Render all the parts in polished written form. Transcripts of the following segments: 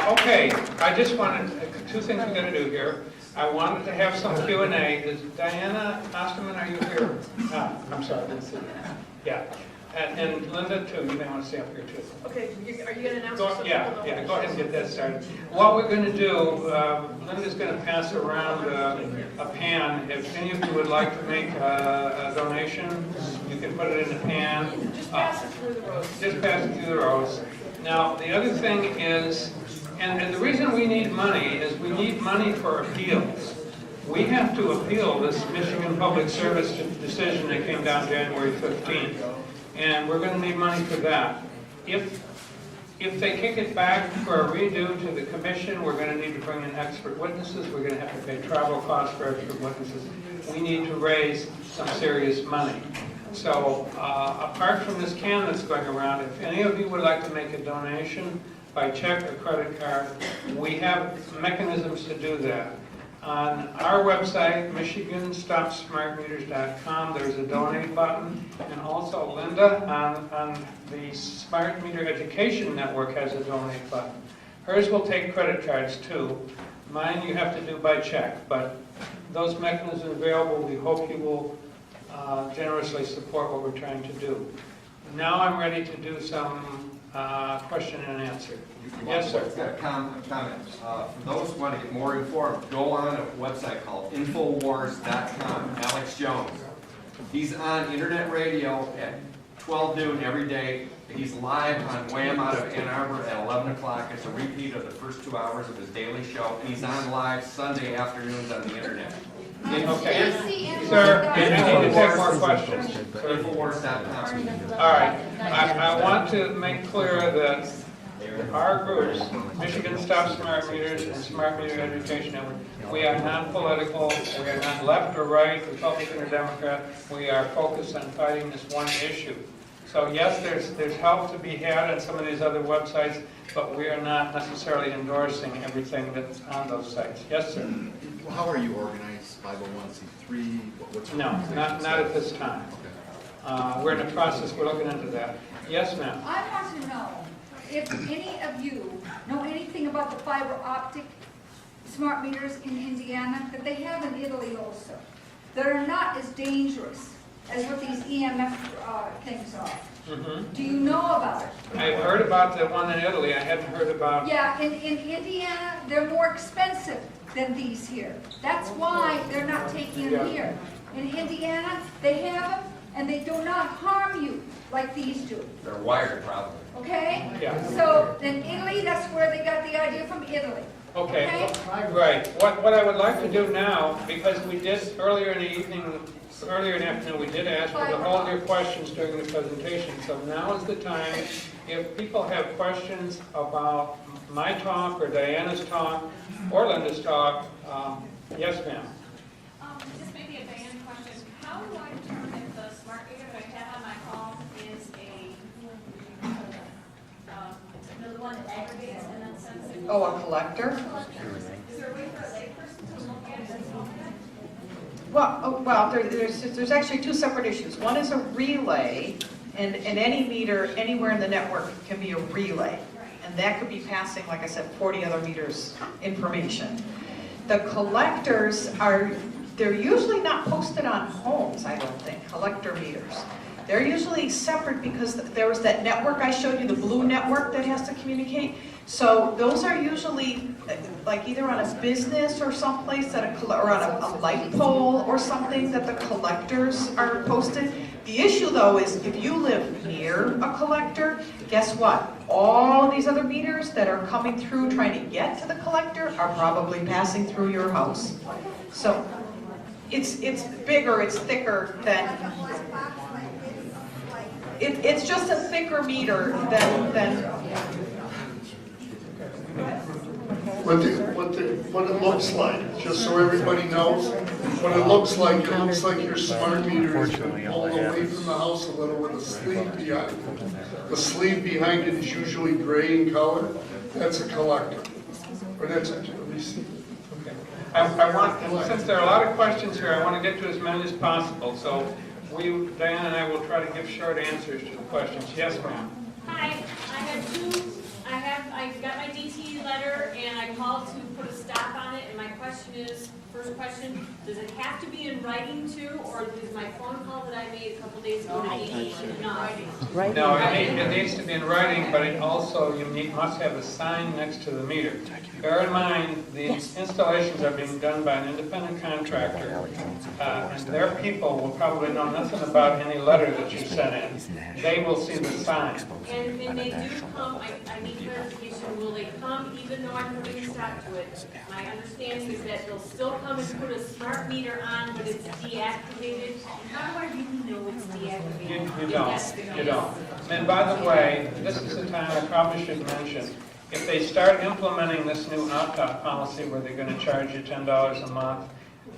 Okay, I just wanted, two things we're going to do here. I wanted to have some Q&A. Is Diana Osterman, are you here? I'm sorry, I didn't see you. Yeah. And Linda, too, you may want to stay up here, too. Okay, are you going to announce something? Yeah, go ahead and get that started. What we're going to do, Linda's going to pass around a pan. If any of you would like to make a donation, you can put it in the pan. Just pass it through the rows. Just pass it through the rows. Now, the other thing is, and the reason we need money is we need money for appeals. We have to appeal this Michigan Public Service decision that came down January 15th. And we're going to need money for that. If they kick it back for a redo to the commission, we're going to need to bring in expert witnesses. We're going to have to pay travel costs for expert witnesses. We need to raise some serious money. So apart from this can that's going around, if any of you would like to make a donation by check or credit card, we have mechanisms to do that. On our website, MichiganStopSmartMeters.com, there's a donate button, and also Linda on the Smart Meter Education Network has a donate button. Hers will take credit cards too. Mine you have to do by check, but those mechanisms are available. We hope you will generously support what we're trying to do. Now I'm ready to do some question and answer. Yes, sir. I've got a comment. For those who want to get more informed, go on a website called Infowars.com. Alex Jones. He's on internet radio at 12 noon every day. He's live on WHAM out of Ann Arbor at 11 o'clock. It's a repeat of the first 2 hours of his daily show. And he's on live Sunday afternoons on the internet. Okay. Sir, and I need to take more questions. Infowars.com. All right. I want to make clear that our groups, Michigan Stop Smart Meters and Smart Meter Education Network, we are non-political, we are not left or right, Republican or Democrat. We are focused on fighting this one issue. So yes, there's help to be had on some of these other websites, but we are not necessarily endorsing everything that's on those sites. Yes, sir? Well, how are you organized? 501c3? What's your No, organization? not at this time. We're in the process, we're looking into that. Yes, ma'am? I want to know if any of you know anything about the fiber optic smart meters in Indiana that they have in Italy also, that are not as dangerous as what these EMF things are. Mm-hmm. Do you know about it? I've heard about the one in Italy. I hadn't heard about... Yeah, in Indiana, they're more expensive than these here. That's why they're not taking them here. In Indiana, they have them, and they do not harm you like these do. They're wired, probably. Okay? Yeah. So in Italy, that's where they got the idea from Italy. Okay, right. What I would like to do now, because we did earlier in the evening, earlier in the afternoon, we did ask you to hold your questions during the presentation. So now is the time. If people have questions about my talk or Diana's talk or Linda's talk, yes, ma'am. This may be a Diana question. How do I determine if the smart meter that I have on my home is the one that aggregates and then sends it? Oh, a collector? Is there a way for a layperson to look at it as well? Well, there's actually two separate issues. One is a relay, and any meter anywhere in the network can be a relay. And that could be passing, like I said, 40 other meters information. The collectors they're usually not posted on homes, I don't think, collector meters. They're usually separate because there was that network I showed you, the blue network that has to communicate. So those are usually like either on a business or someplace or on a light pole or something that the collectors are posted. The issue though is if you live near a collector, guess what? All these other meters that are coming through trying to get to the collector are probably passing through your house. So it's bigger, it's thicker than, it's just a thicker meter than What it looks like, just so everybody knows, what it looks like your smart meter has been pulled away from the house a little with a sleeve behind it. The sleeve behind it is usually gray in color. That's a collector, or that's a receiver. Okay. I want, since there are a lot of questions here, I want to get to as many as possible. So Diana and I will try to give short answers to the questions. Yes, ma'am. Hi, I got my DT letter I called to put a stop on it, and my question is, first question, does it have to be in writing too, or is my phone call that I made a couple days ago to Amy enough? No, it needs to be in writing, but it also, must have a sign next to the meter. Bear in mind, the installations are being done by an independent contractor, and their people will probably know nothing about any letter that you sent in. They will see the sign. And when they do come, I need clarification, will they come even though I'm putting a stop to it? My understanding is that they'll still come and put a smart meter on, but it's deactivated. How do I really know it's deactivated? You don't. And by the way, this is the time I probably should mention, if they start implementing this new opt-out policy where they're going to charge you $10 a month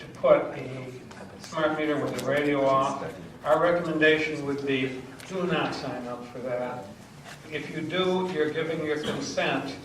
to put a smart meter with the radio off, our recommendation would be do not sign up for that. If you do, you're giving your consent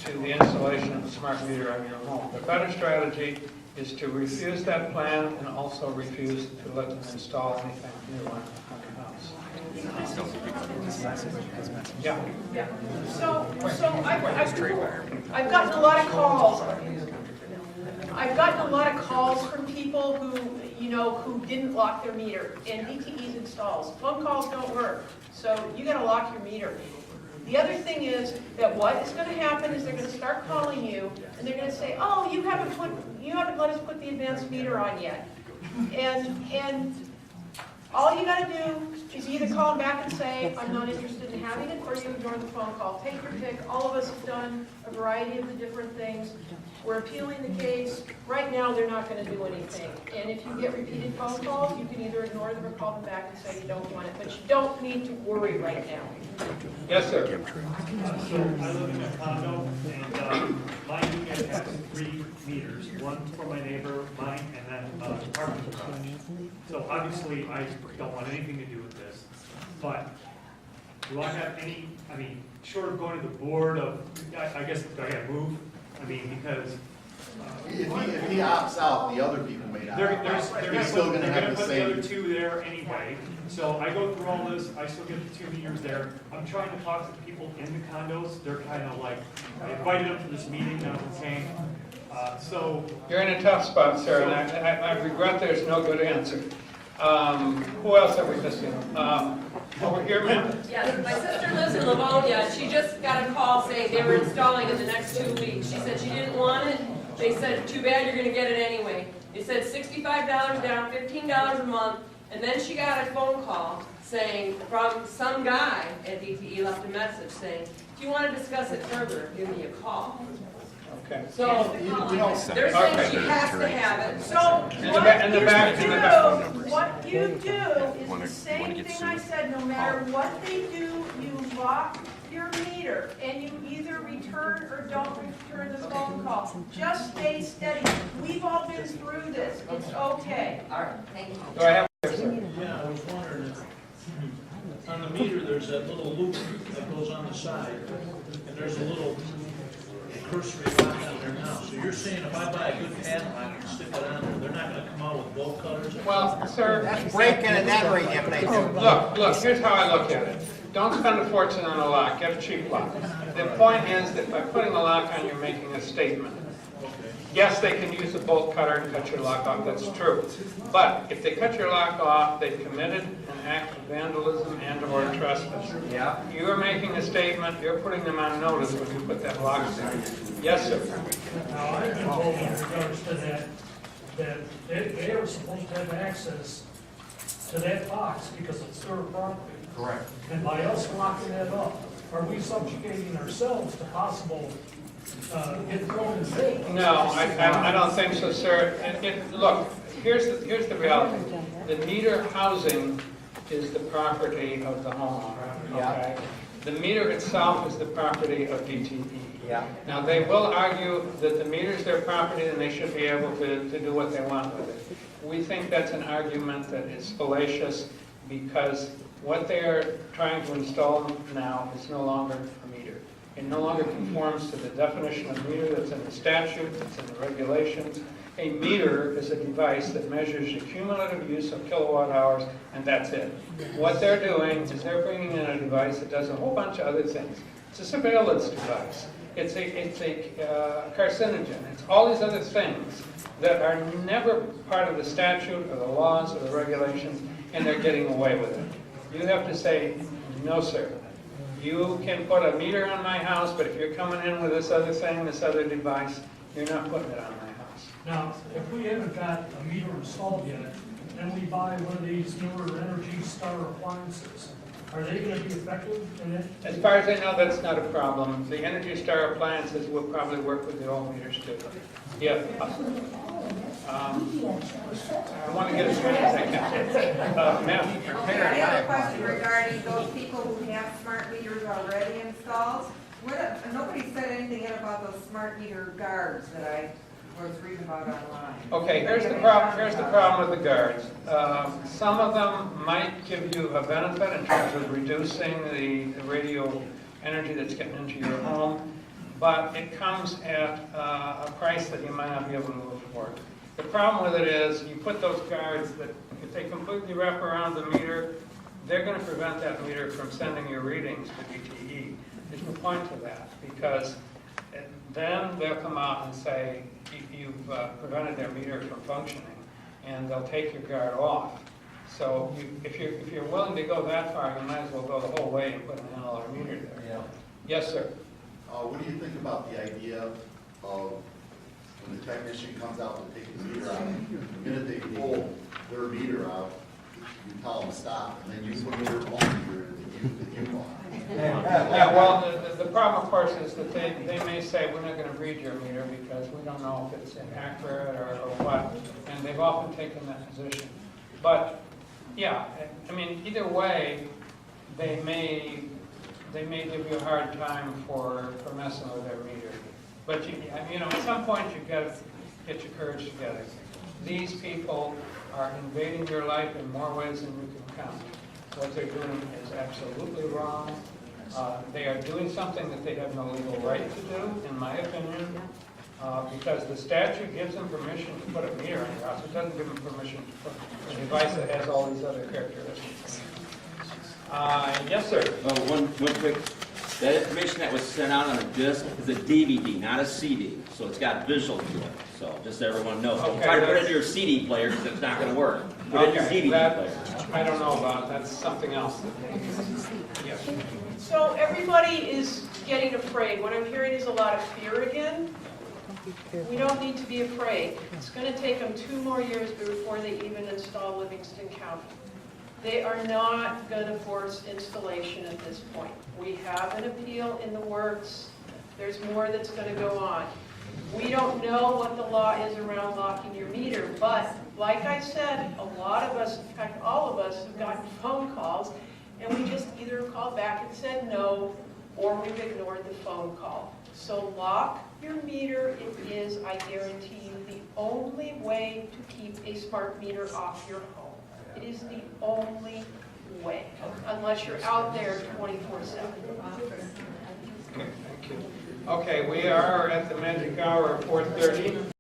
to the installation of a smart meter on your home. The better strategy is to refuse that plan and also refuse to let them install anything new on your house. Yeah. So I've gotten a lot of calls. I've gotten a lot of calls from people who didn't lock their meter, and DTE's installs. Phone calls don't work, so you gotta lock your meter. The other thing is that what is gonna happen is they're gonna start calling you, and they're gonna say, oh, you haven't let us put the advanced meter on yet. And all you gotta do is either call them back and say, I'm not interested in having it, or you ignore the phone call. Take your pick. All of us have done a variety of the different things. We're appealing the case. Right now, they're not gonna do anything. And if you get repeated phone calls, you can either ignore them or call them back and say you don't want it. But you don't need to worry right now. Yes, sir. So I live in a condo, and my unit has 3 meters, one for my neighbor, mine, and then the parking garage. So obviously, I don't want anything to do with this, but do I have any, short of going to the board of, I guess, do I gotta move? Because If he opts out, the other people may not. they're He's still gonna have the put the other same. 2 there anyway. So I go through all this, I still get the 2 meters there. I'm trying to talk to people in the condos. They're kind of like, I invited them to this meeting, none of them came. So You're in a tough spot, sir, and I regret there's no good answer. Who else are we missing? Over here, ma'am? Yes, my sister lives in Livonia, and she just got a call saying they were installing in the next 2 weeks. She said she didn't want it. They said, too bad, you're gonna get it anyway. They said $65 down, $15 a month, and then she got a phone call saying, from some guy at DTE left a message saying, if you wanna discuss it further, give me a call. Okay. So, they're saying she has to have it. So In the back. what you do is the same thing I said, no matter what they do, you lock your meter, and you either return or don't return the phone call. Just stay steady. We've all been through this. It's okay. All right, thank you. Do I have here, sir? Yeah, I was wondering, on the meter, there's that little loop that goes on the side, and there's a little cursory lock on there now. So you're saying if I buy a good padlock and stick it on there, they're not gonna come out with bolt cutters? Well, sir. That's breaking and entering if they do. Look, here's how I look at it. Don't spend a fortune on a lock, get a cheap lock. The point is that by putting a lock on, you're making a statement. Yes, they can use a bolt cutter to cut your lock off, that's true. But if they cut your lock off, they've committed an act of vandalism and or trespass. Yeah. You're making a statement, you're putting them on notice when you put that lock down. Yes, sir. Now, I've been told in regards to that they are supposed to have access to that box because it's their property. Correct. And by us locking that up, are we subjugating ourselves to possible get thrown in jail? No, I don't think so, sir. Look, here's the reality. The meter housing is the property of the homeowner, okay? The meter itself is the property of DTE. Yeah. Now, they will argue that the meter is their property and they should be able to do what they want with it. We think that's an argument that is fallacious because what they are trying to install now is no longer a meter. It no longer conforms to the definition of meter that's in the statute, that's in the regulations. A meter is a device that measures the cumulative use of kilowatt hours, and that's it. What they're doing is they're bringing in a device that does a whole bunch of other things. It's a surveillance device. it's a carcinogen, it's all these other things that are never part of the statute or the laws or the regulations, and they're getting away with it. You have to say, no, sir. You can put a meter on my house, but if you're coming in with this other thing, this other device, you're not putting it on my house. Now, if we haven't got a meter installed yet, then we buy one of these newer Energy Star appliances. Are they going to be effective in it? As far as I know, that's not a problem. The Energy Star appliances will probably work with the old meters too. Yeah. I want to get as many as I can. Ma'am? Okay, I have a question regarding those people who have smart meters already installed. Nobody said anything yet about those smart meter guards that I was reading about online. Okay, here's the problem with the guards. Some of them might give you a benefit in terms of reducing the radio energy that's getting into your home, but it comes at a price that you might not be able to afford. The problem with it is you put those guards that, if they completely wrap around the meter, they're going to prevent that meter from sending your readings to DTE. There's no point to that, because then they'll come out and say you've prevented their meter from functioning, and they'll take your guard off. So if you're willing to go that far, you might as well go the whole way and put an analog meter there. Yeah. Yes, sir. What do you think about the idea of when the technician comes out to take the meter out, the minute they pull their meter out, you tell them stop, and then you put your own meter that you want? Yeah, well, the problem, of course, is that they may say, we're not going to read your meter because we don't know if it's inaccurate or what, and they've often taken that position. But, yeah, I mean, either way, they may give you a hard time for messing with their meter. But, you know, at some point, you've got to get your courage together. These people are invading your life in more ways than you can count. What they're doing is absolutely wrong. They are doing something that they have no legal right to do, in my opinion, because the statute gives them permission to put a meter in your house. It doesn't give them permission to put a device that has all these other characteristics. Yes, sir. One quick, that information that was sent out on a disc is a DVD, not a CD, so it's got visual to it. So just so everyone knows, Okay, try to put it in your CD player because it's not going to work. Put it in your DVD player. I don't know about. That's something else. Yes. So everybody is getting afraid. What I'm hearing is a lot of fear again. We don't need to be afraid. It's going to take them 2 more years before they even install Livingston County. They are not going to force installation at this point. We have an appeal in the works. There's more that's going to go on. We don't know what the law is around locking your meter, but like I said, a lot of us, in fact all of us, have gotten phone calls, and we just either called back and said no, or we've ignored the phone call. So lock your meter. It is, I guarantee you, the only way to keep a smart meter off your home. It is the only way, unless you're out there 24/7. Okay, thank you. Okay, we are at the magic hour of 4:30.